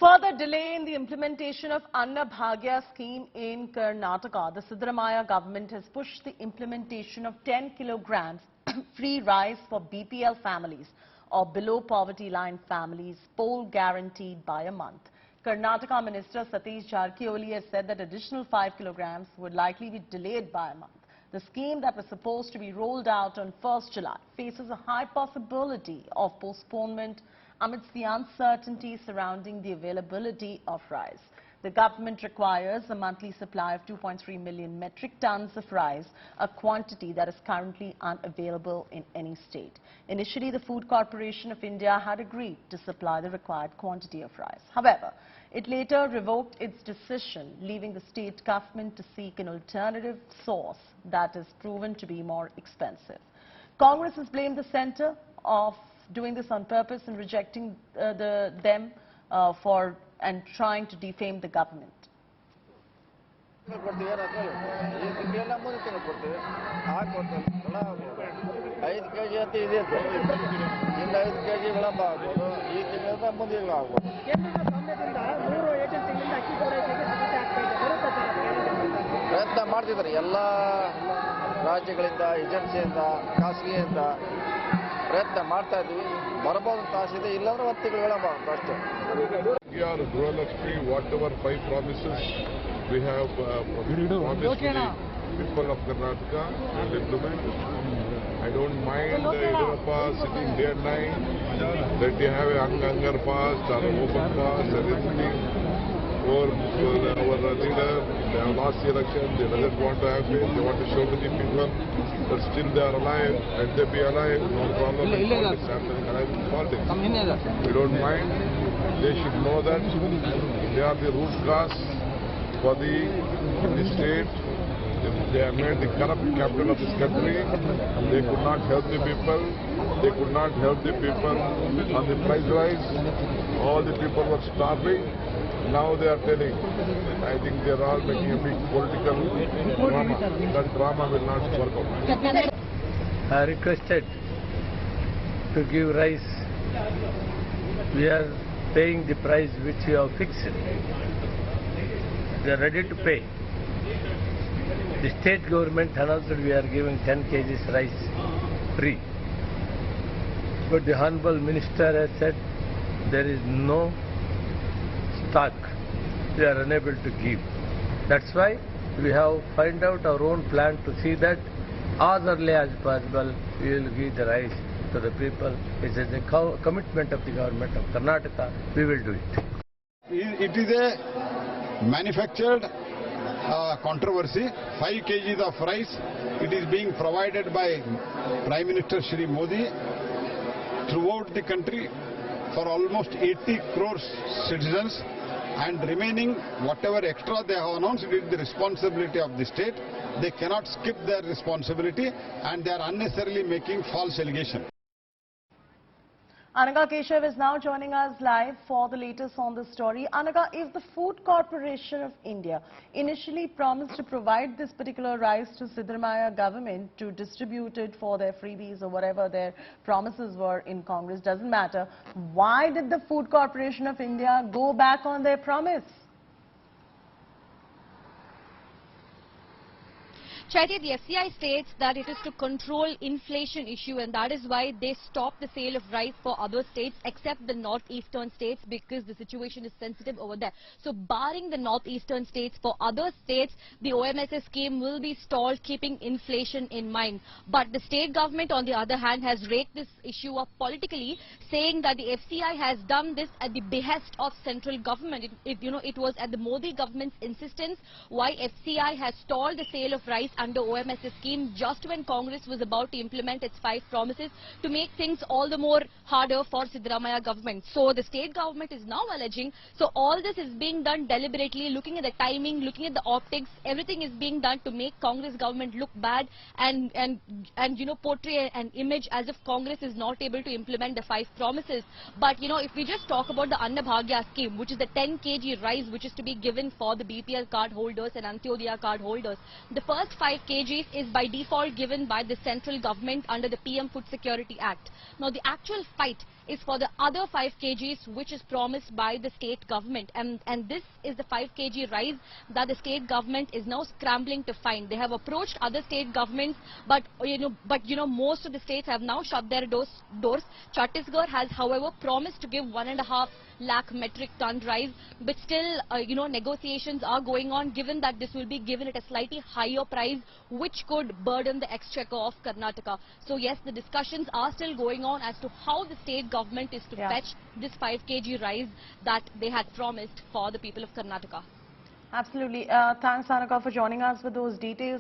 Further delay in the implementation of Anna Bhagya scheme in Karnataka. The Siddu government has pushed the implementation of 10 kilograms free rice for BPL families or below poverty line families, poll guaranteed by a month. Karnataka Minister Satish Jarkioli has said that additional 5 kilograms would likely be delayed by a month. The scheme that was supposed to be rolled out on 1st July faces a high possibility of postponement amidst the uncertainty surrounding the availability of rice. The government requires a monthly supply of 2.3 million metric tons of rice, a quantity that is currently unavailable in any state. Initially, the Food Corporation of India had agreed to supply the required quantity of rice. However, it later revoked its decision, leaving the state government to seek an alternative source that is proven to be more expensive. Congress has blamed the centre of doing this on purpose and rejecting them and trying to defame the government. ಪ್ರಯತ್ನ ಮಾಡ್ತಿದ್ದಾರೆ ಎಲ್ಲ ರಾಜ್ಯಗಳಿಂದ ಏಜೆನ್ಸಿಯಿಂದ ಖಾಸಗಿಯಿಂದ ಪ್ರಯತ್ನ ಮಾಡ್ತಾ ಇದ್ದೀವಿ ಬರಬಹುದು ತಾಸಿದೆ ಇಲ್ಲಾಂದ್ರೆ ಒಂದು ತಿಂಗಳು ಹೇಳಬಹುದು ಅಷ್ಟೇ Gೃಹಲಕ್ಷ್ಮಿ whatever 5 promises we have promised to the people of Karnataka and implement. I don't mind Yediyurappa sitting day and night that they have a hunger fast or open fast or anything. Or our leader, they have lost the election, they doesn't want to have it, they want to show to the people that still they are alive, and they be alive, no problem in politics, happening alive in politics. We don't mind, they should know that they are the root cause for the state. They have made the corrupt capital of this country. They could not help the people. They could not help the people on the price rise. All the people were starving. Now they are telling. I think they are all making a big political drama. That drama will not work out. I requested to give rice. We are paying the price which we have fixed. They are ready to pay. The state government announced that we are giving 10 kgs rice free. But the Honorable Minister has said there is no stock. We are unable to give. That's why we have find out our own plan to see that as early as possible we will give the rice to the people. It is a commitment of the government of Karnataka. We will do it. It is a manufactured controversy. 5 kgs of rice, it is being provided by Prime Minister Shri Modi throughout the country for almost 80 crores citizens, and remaining whatever extra they have announced, it is the responsibility of the state. They cannot skip their responsibility and they are unnecessarily making false allegations. Anaga Keshav is now joining us live for the latest on the story. Anaga, if the Food Corporation of India initially promised to provide this particular rice to Siddu government to distribute it for their freebies or whatever their promises were in Congress, doesn't matter, why did the Food Corporation of India go back on their promise? Chaitya, the FCI states that it is to control inflation issue, and that is why they stopped the sale of rice for other states except the northeastern states, because the situation is sensitive over there. So barring the northeastern states, for other states the OMSS scheme will be stalled, keeping inflation in mind. But the state government on the other hand has raked this issue up politically, saying that the FCI has done this at the behest of central government. It was at the Modi government's insistence why FCI has stalled the sale of rice under OMSS scheme just when Congress was about to implement its 5 promises to make things all the more harder for Siddu government. So the state government is now alleging, so all this is being done deliberately, looking at the timing, looking at the optics, everything is being done to make Congress government look bad and portray an image as if Congress is not able to implement the 5 promises. But if we just talk about the Anna Bhagya scheme, which is the 10 kg rice which is to be given for the BPL card holders and Antyodaya card holders, the first 5 kgs is by default given by the central government under the PM Food Security Act. Now the actual fight is for the other 5 kgs which is promised by the state government, and this is the 5 kg rise that the state government is now scrambling to find. They have approached other state governments, but most of the states have now shut their doors. Chhattisgarh has, however, promised to give 1.5 lakh metric ton rise, but still negotiations are going on, given that this will be given at a slightly higher price which could burden the exchequer of Karnataka. So yes, the discussions are still going on as to how the state government is to fetch this 5 kg rise that they had promised for the people of Karnataka. Absolutely. Thanks, Anaka, for joining us with those details.